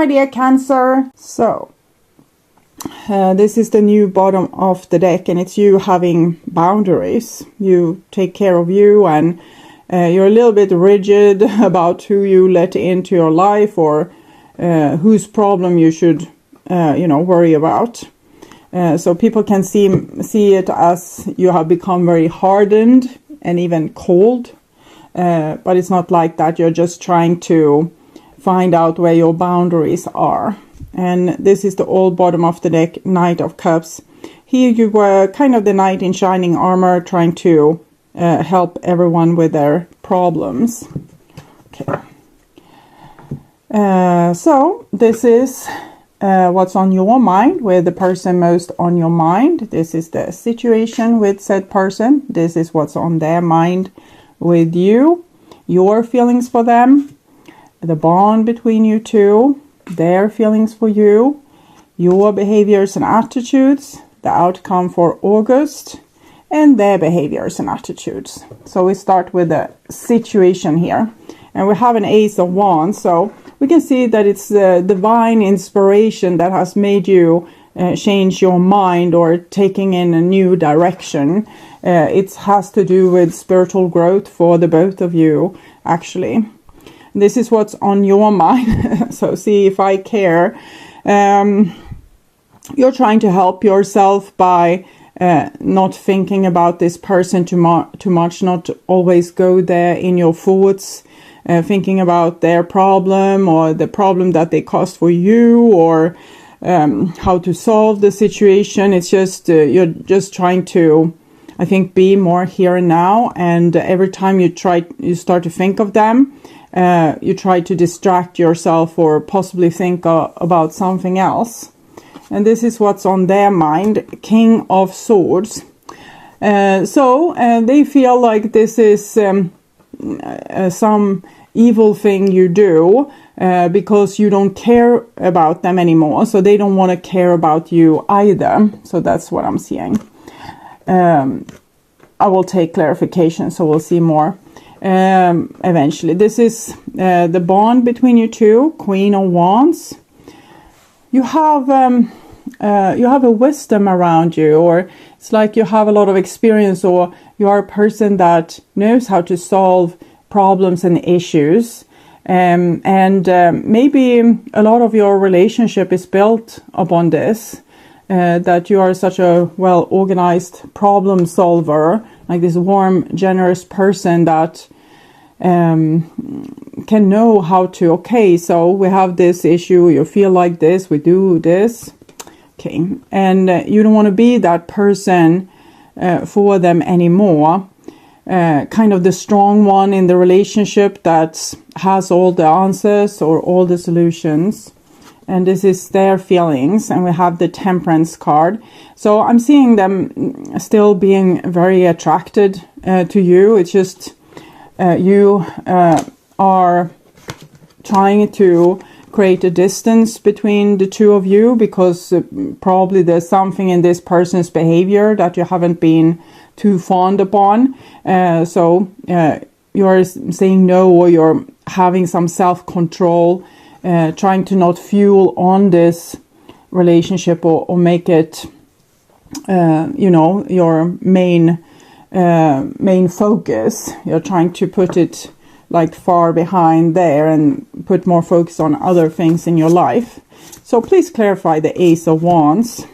my dear Cancer. So, this is the new bottom of the deck, and it's you having boundaries. You take care of you, and you're a little bit rigid about who you let into your life, or whose problem you should, worry about. So people can see it as you have become very hardened and even cold. But it's not like that. You're just trying to find out where your boundaries are. And this is the old bottom of the deck, Knight of Cups. Here you were kind of the knight in shining armor, trying to help everyone with their problems. Okay. So this is what's on your mind, with the person most on your mind. This is the situation with said person. This is what's on their mind with you, your feelings for them, the bond between you two, their feelings for you, your behaviors and attitudes, the outcome for August, and their behaviors and attitudes. So we start with the situation here, and we have an Ace of Wands, so we can see that it's the divine inspiration that has made you change your mind or taking in a new direction. It has to do with spiritual growth for the both of you, actually. This is what's on your mind. So see if I care. You're trying to help yourself by not thinking about this person too much, not always go there in your thoughts, thinking about their problem or the problem that they caused for you, or how to solve the situation. It's just, you're just trying to, I think, be more here and now. And every time you start to think of them, you try to distract yourself or possibly think about something else. And this is what's on their mind, King of Swords. So they feel like this is some evil thing you do because you don't care about them anymore. So they don't want to care about you either. So that's what I'm seeing. I will take clarification, so we'll see more eventually. This is the bond between you two, Queen of Wands. You have a wisdom around you, or it's like you have a lot of experience, or you are a person that knows how to solve problems and issues. And maybe a lot of your relationship is built upon this, that you are such a well-organized problem solver, like this warm, generous person that can know how to, okay, so we have this issue, you feel like this, we do this. Okay, and you don't want to be that person for them anymore. Kind of the strong one in the relationship that has all the answers or all the solutions. And this is their feelings. And we have the Temperance card. So I'm seeing them still being very attracted to you. It's just you are trying to create a distance between the two of you, because probably there's something in this person's behavior that you haven't been too fond upon. So you're saying no, or you're having some self-control, trying to not fuel on this relationship or make it, your main focus. You're trying to put it like far behind there and put more focus on other things in your life. So please clarify the Ace of Wands.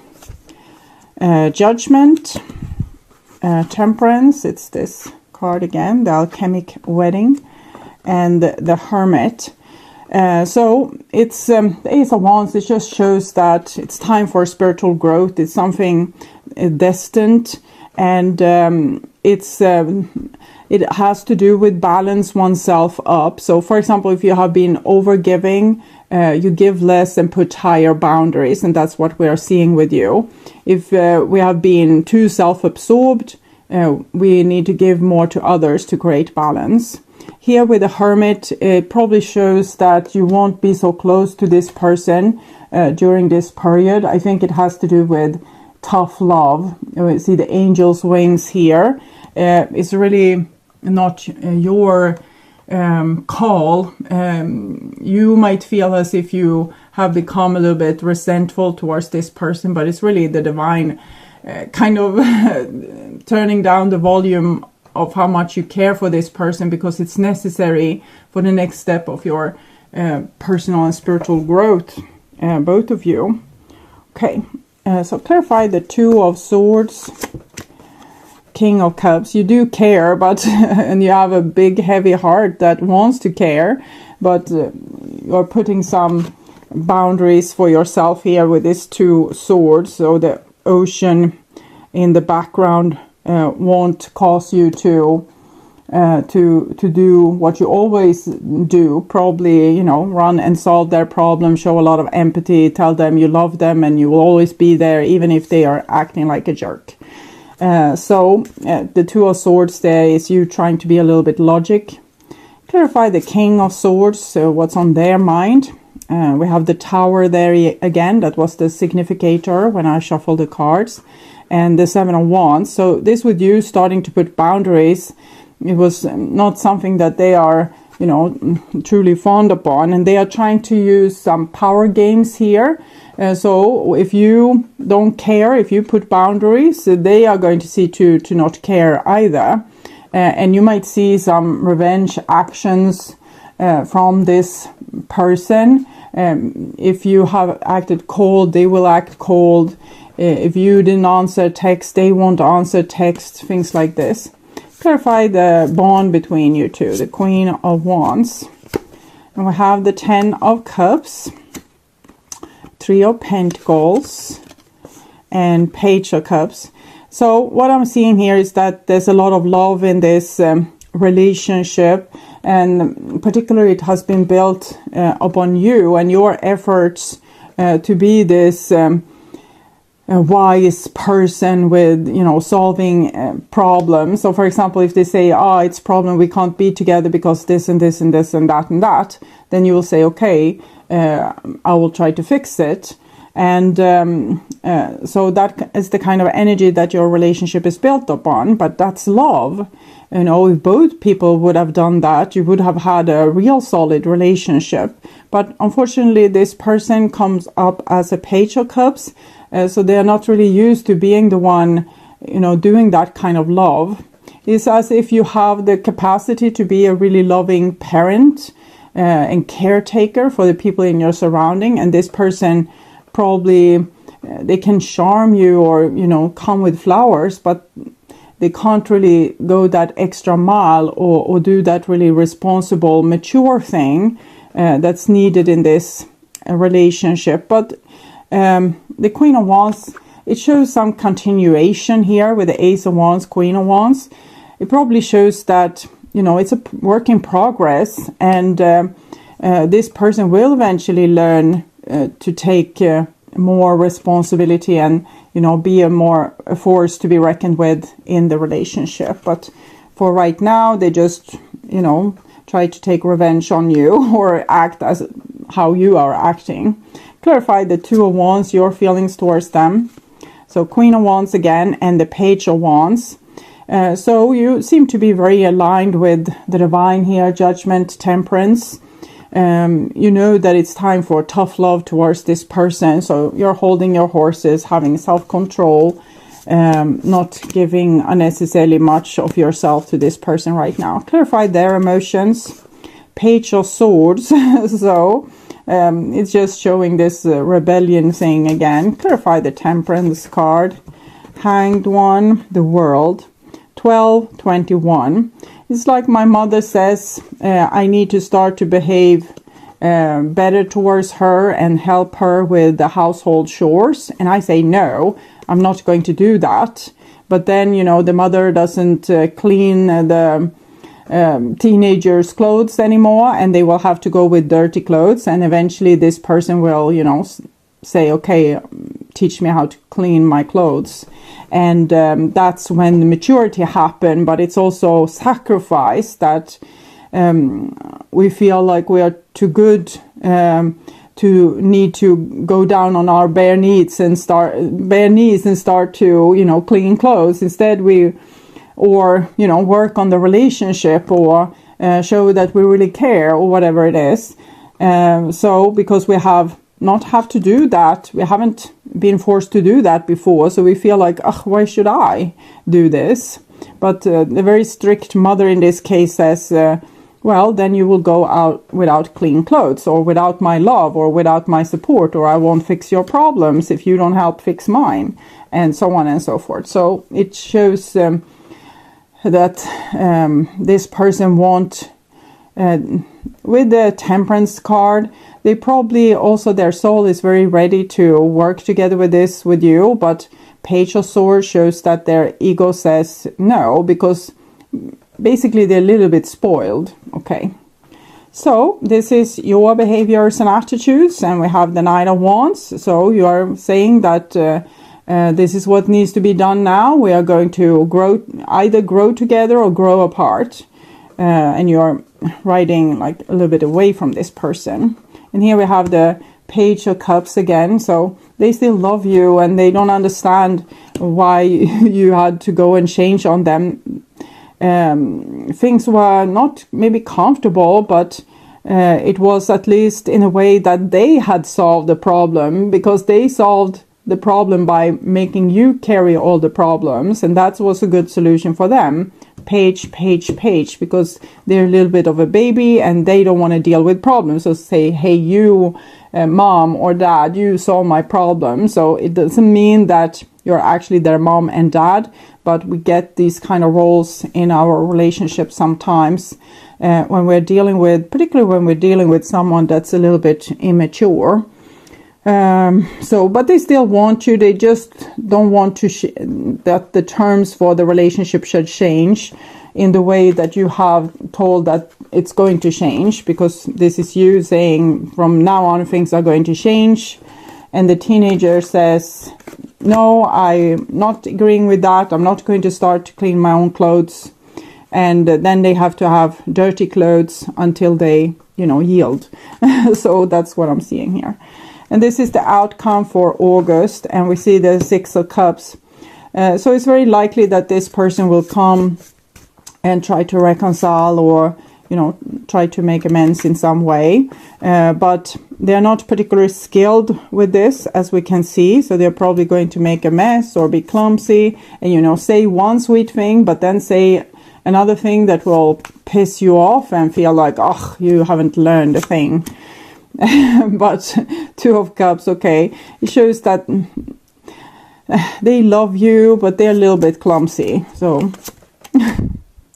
Judgment, Temperance, it's this card again, the Alchemic Wedding, and the Hermit. So it's the Ace of Wands. It just shows that it's time for spiritual growth. It's something destined, and it has to do with balance oneself up. So for example, if you have been overgiving, you give less and put higher boundaries, and that's what we are seeing with you. If we have been too self-absorbed, we need to give more to others to create balance. Here with the Hermit, it probably shows that you won't be so close to this person during this period. I think it has to do with tough love. You see the angel's wings here. It's really not your call. You might feel as if you have become a little bit resentful towards this person, but it's really the divine kind of turning down the volume of how much you care for this person, because it's necessary for the next step of your personal and spiritual growth, both of you. Okay, so clarify the Two of Swords, King of Cups. You do care, but and you have a big heavy heart that wants to care, but you're putting some boundaries for yourself here with these Two Swords. So the ocean in the background won't cause you to do what you always do, probably, you know, run and solve their problem, show a lot of empathy, tell them you love them and you will always be there even if they are acting like a jerk. So the Two of Swords there is you trying to be a little bit logic. Clarify the King of Swords, so what's on their mind. We have the Tower there again, that was the significator when I shuffled the cards, and the Seven of Wands. So this with you starting to put boundaries, it was not something that they are, you know, truly fond upon, and they are trying to use some power games here. So if you don't care, if you put boundaries, they are going to see to not care either. And you might see some revenge actions from this person. If you have acted cold, they will act cold. If you didn't answer text, they won't answer text, things like this. Clarify the bond between you two, the Queen of Wands. And we have the Ten of Cups, Three of Pentacles, and Page of Cups. So what I'm seeing here is that there's a lot of love in this relationship, and particularly it has been built upon you and your efforts to be this a wise person with, you know, solving problems. So for example, if they say, it's a problem, we can't be together because this and this and this and that and that, then you will say, okay, I will try to fix it. And so that is the kind of energy that your relationship is built upon, but that's love. You know, if both people would have done that, you would have had a real solid relationship. But unfortunately, this person comes up as a Page of Cups. So they are not really used to being the one, you know, doing that kind of love. It's as if you have the capacity to be a really loving parent and caretaker for the people in your surrounding. And this person probably, they can charm you or, you know, come with flowers, but they can't really go that extra mile or do that really responsible, mature thing that's needed in this relationship. But the Queen of Wands, it shows some continuation here with the Ace of Wands, Queen of Wands. It probably shows that, you know, it's a work in progress, and this person will eventually learn to take more responsibility and, you know, be a force to be reckoned with in the relationship. But for right now, they just, you know, try to take revenge on you or act as how you are acting. Clarify the Two of Wands, your feelings towards them. So Queen of Wands again, and the Page of Wands. So you seem to be very aligned with the divine here, Judgment, Temperance. You know that it's time for tough love towards this person. So you're holding your horses, having self-control, not giving unnecessarily much of yourself to this person right now. Clarify their emotions. Page of Swords. So it's just showing this rebellion thing again. Clarify the Temperance card. Hanged One, the World. 1221. It's like my mother says, I need to start to behave better towards her and help her with the household chores. And I say, no, I'm not going to do that. But then, you know, the mother doesn't clean the teenagers' clothes anymore, and they will have to go with dirty clothes. And eventually this person will, you know, say, okay, teach me how to clean my clothes. And that's when the maturity happens. But it's also sacrifice that we feel like we are too good to need to go down on our bare knees and start to, you know, clean clothes. Instead or, you know, work on the relationship or show that we really care or whatever it is. So because we have not have to do that. We haven't been forced to do that before, so we feel like, ugh, why should I do this? But the very strict mother in this case says, well, then you will go out without clean clothes, or without my love, or without my support, or I won't fix your problems if you don't help fix mine, and so on and so forth. So it shows that this person with the Temperance card, they probably also, their soul is very ready to work together with this with you, but Page of Swords shows that their ego says no, because basically they're a little bit spoiled. Okay, so this is your behaviors and attitudes, and we have the Knight of Wands. So you are saying that this is what needs to be done now. We are going to either grow together or grow apart, and you're riding like a little bit away from this person. And here we have the Page of Cups again. So they still love you, and they don't understand why you had to go and change on them. Things were not maybe comfortable, but it was at least in a way that they had solved the problem, because they solved the problem by making you carry all the problems, and that was a good solution for them. Page, because they're a little bit of a baby and they don't want to deal with problems. So say, hey, you, mom or dad, you solve my problem. So it doesn't mean that you're actually their mom and dad, but we get these kind of roles in our relationship sometimes when we're dealing with, particularly when we're dealing with someone that's a little bit immature. But they still want you. They just don't want to that the terms for the relationship should change in the way that you have told that it's going to change, because this is you saying from now on things are going to change, and the teenager says, no, I'm not agreeing with that. I'm not going to start to clean my own clothes, and then they have to have dirty clothes until they, yield. So that's what I'm seeing here. And this is the outcome for August, and we see the Six of Cups. So it's very likely that this person will come and try to reconcile, or, try to make amends in some way. But they're not particularly skilled with this, as we can see. So they're probably going to make a mess or be clumsy and, say one sweet thing, but then say another thing that will piss you off and feel like, oh, you haven't learned a thing. But Two of Cups, okay, it shows that they love you, but they're a little bit clumsy. So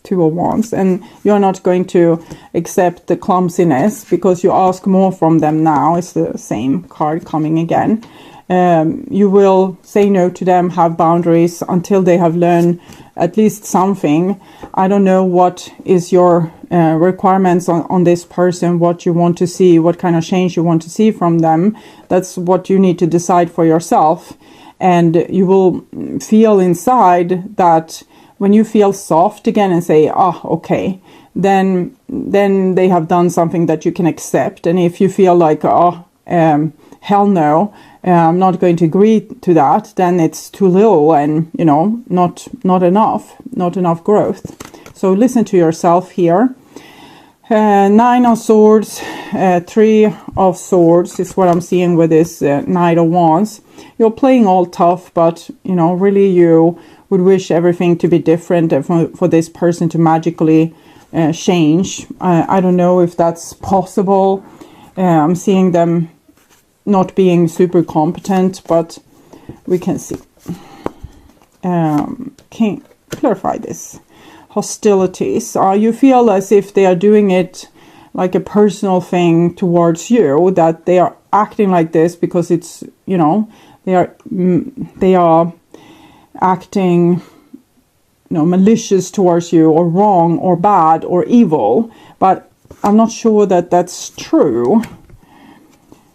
Two of Wands, and you're not going to accept the clumsiness because you ask more from them now. It's the same card coming again. You will say no to them, have boundaries until they have learned at least something. I don't know what is your requirements on this person, what you want to see, what kind of change you want to see from them. That's what you need to decide for yourself. And you will feel inside that when you feel soft again and say, oh, okay, then they have done something that you can accept. And if you feel like, oh, hell no, I'm not going to agree to that, then it's too little and, not enough growth. So listen to yourself here. Nine of Swords, Three of Swords is what I'm seeing with this Knight of Wands. You're playing all tough, but, really you would wish everything to be different and for this person to magically change. I don't know if that's possible. I'm seeing them not being super competent, but we can see. Can you clarify this? Hostilities. You feel as if they are doing it like a personal thing towards you, that they are acting like this because it's, they are acting, malicious towards you, or wrong or bad or evil. But I'm not sure that that's true.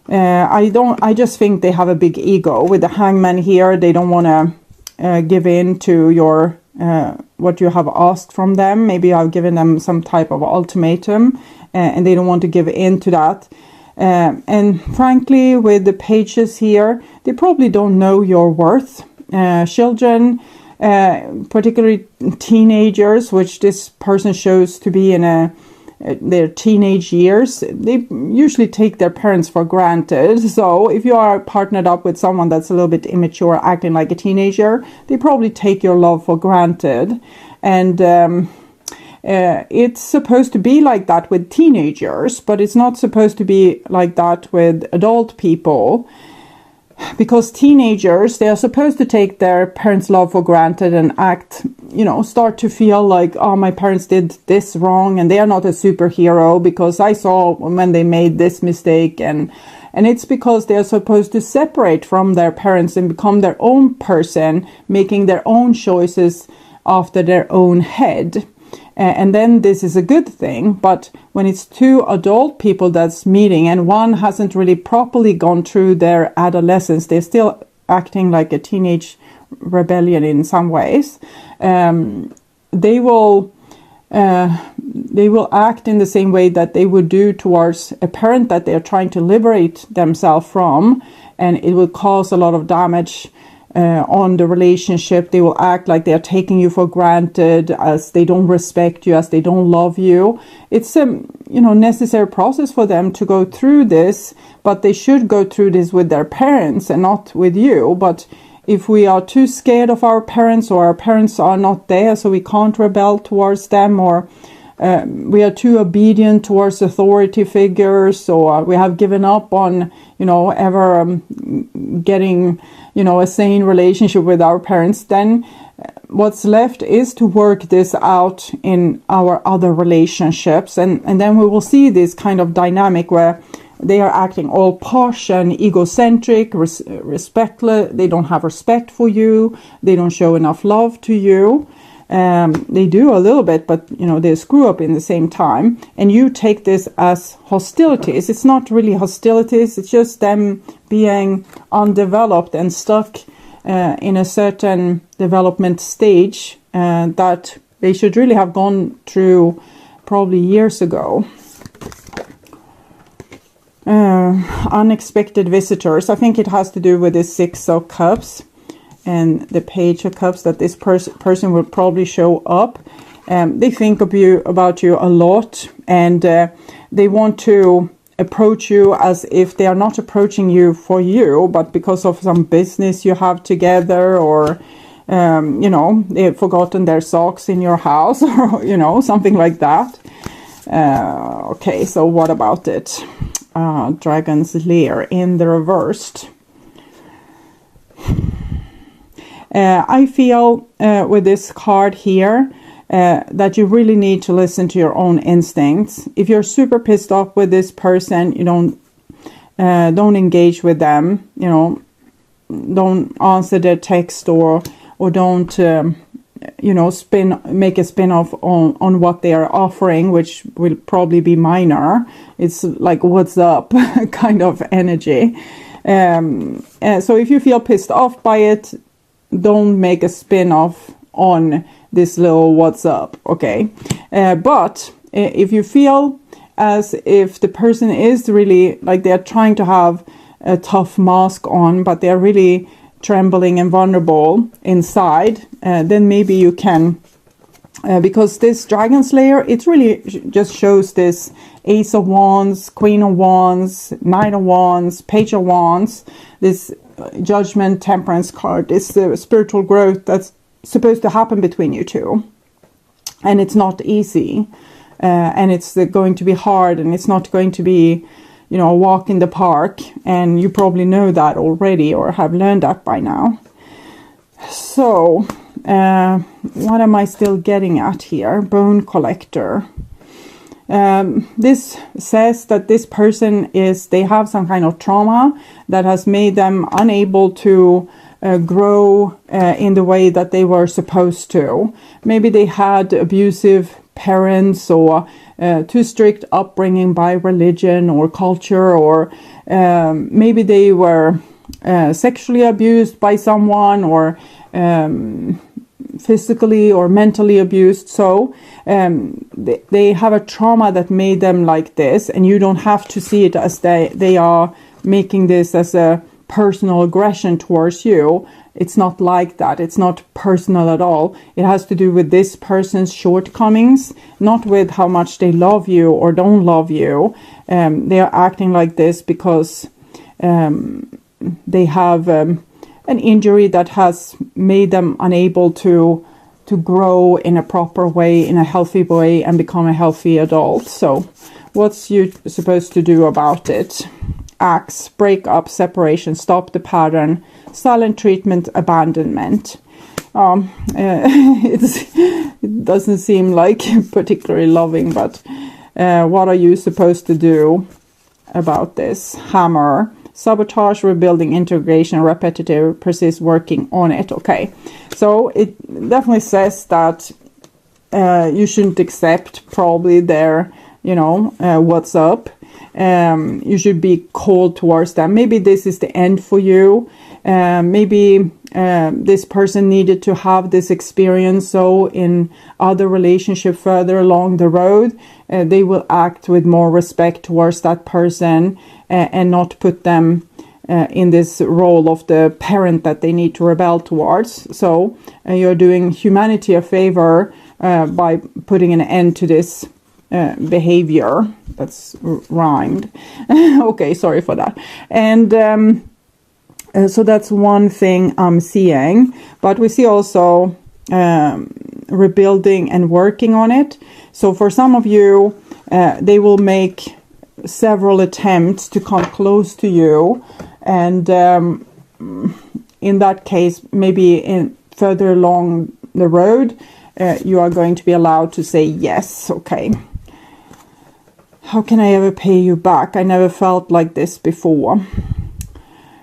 I just think they have a big ego. With the Hangman here, they don't want to give in to your what you have asked from them. Maybe I've given them some type of ultimatum, and they don't want to give in to that. And frankly, with the pages here, they probably don't know your worth. Children, particularly teenagers, which this person shows to be in a their teenage years, they usually take their parents for granted. So if you are partnered up with someone that's a little bit immature, acting like a teenager, they probably take your love for granted. And it's supposed to be like that with teenagers, but it's not supposed to be like that with adult people. Because teenagers, they are supposed to take their parents' love for granted and act, start to feel like, oh, my parents did this wrong and they are not a superhero because I saw when they made this mistake. And it's because they are supposed to separate from their parents and become their own person, making their own choices after their own head. And then this is a good thing. But when it's two adult people that's meeting and one hasn't really properly gone through their adolescence, they're still acting like a teenage rebellion in some ways. They will act in the same way that they would do towards a parent that they're trying to liberate themselves from, and it will cause a lot of damage on the relationship. They will act like they are taking you for granted, as they don't respect you, as they don't love you. It's a necessary process for them to go through this, but they should go through this with their parents and not with you. But if we are too scared of our parents, or our parents are not there so we can't rebel towards them, or we are too obedient towards authority figures, or we have given up on ever getting a sane relationship with our parents, then what's left is to work this out in our other relationships, and then we will see this kind of dynamic where they are acting all posh and egocentric, respectless. They don't have respect for you. They don't show enough love to you. They do a little bit, but they screw up in the same time. And you take this as hostilities. It's not really hostilities. It's just them being undeveloped and stuck in a certain development stage that they should really have gone through probably years ago. Unexpected visitors. I think it has to do with this 6 of Cups and the Page of Cups, that this person will probably show up. They think about you a lot, and they want to approach you as if they are not approaching you for you, but because of some business you have together, or they've forgotten their socks in your house, or something like that. Okay, so what about it? Dragon's Lair in the reversed. I feel with this card here that you really need to listen to your own instincts. If you're super pissed off with this person, you don't engage with them. Don't answer their text, or don't make a spin-off on what they are offering, which will probably be minor. It's like, what's up kind of energy. So if you feel pissed off by it, don't make a spin-off on this little what's up, okay? But if you feel as if the person is really, like, they're trying to have a tough mask on, but they're really trembling and vulnerable inside, then maybe you can, because this Dragon Slayer, it really just shows this Ace of Wands, Queen of Wands, Knight of Wands, Page of Wands, this Judgment, Temperance card. It's the spiritual growth that's supposed to happen between you two, and it's not easy, and it's going to be hard, and it's not going to be a walk in the park, and you probably know that already, or have learned that by now. So what am I still getting at here? Bone Collector. This says that this person they have some kind of trauma that has made them unable to grow in the way that they were supposed to. Maybe they had abusive parents, or too strict upbringing by religion or culture, or maybe they were sexually abused by someone, or physically or mentally abused. So they have a trauma that made them like this, and you don't have to see it as they are making this as a personal aggression towards you. it's not like that. It's not personal at all. It has to do with this person's shortcomings, not with how much they love you or don't love you. They are acting like this because they have an injury that has made them unable to grow in a proper way, in a healthy way, and become a healthy adult. So what's you supposed to do about it? Acts, break up, separation, stop the pattern, silent treatment, abandonment. It doesn't seem like particularly loving, but what are you supposed to do about this? Hammer, sabotage, rebuilding, integration, repetitive, persist, working on it. Okay, so it definitely says that you shouldn't accept probably their, what's up. You should be cold towards them. Maybe this is the end for you. Maybe this person needed to have this experience, so in other relationship further along the road, they will act with more respect towards that person and not put them in this role of the parent that they need to rebel towards. So you're doing humanity a favor by putting an end to this behavior. That's rhymed. Okay, sorry for that. And so that's one thing I'm seeing. But we see also rebuilding and working on it. So for some of you, they will make several attempts to come close to you. And in that case, maybe further along the road, you are going to be allowed to say yes. Okay. How can I ever pay you back? I never felt like this before.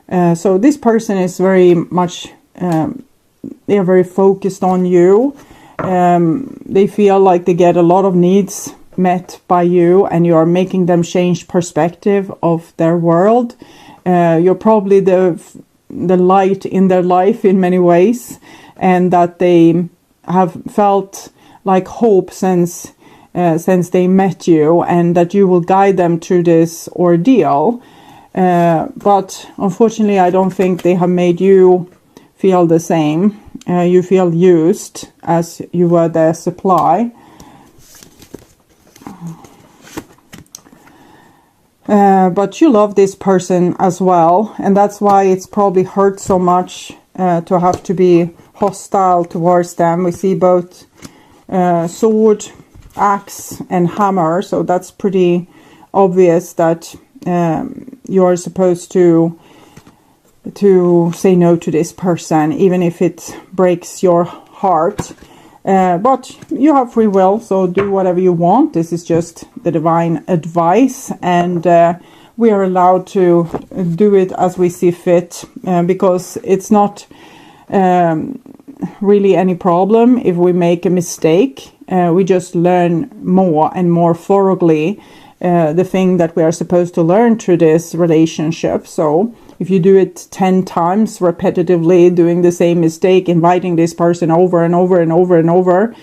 So this person is very much, they are very focused on you. They feel like they get a lot of needs met by you, and you are making them change perspective of their world. You're probably the light in their life in many ways, and that they have felt like hope since they met you, and that you will guide them through this ordeal. But unfortunately, I don't think they have made you feel the same. You feel used as you were their supply. But you love this person as well, and that's why it's probably hurt so much to have to be hostile towards them. We see both sword, axe, and hammer, so that's pretty obvious that you're supposed to say no to this person, even if it breaks your heart. But you have free will, so do whatever you want. This is just the divine advice, and we are allowed to do it as we see fit, because it's not really any problem if we make a mistake. We just learn more and more thoroughly the thing that we are supposed to learn through this relationship. So if you do it 10 times repetitively, doing the same mistake, inviting this person over and over and over and over,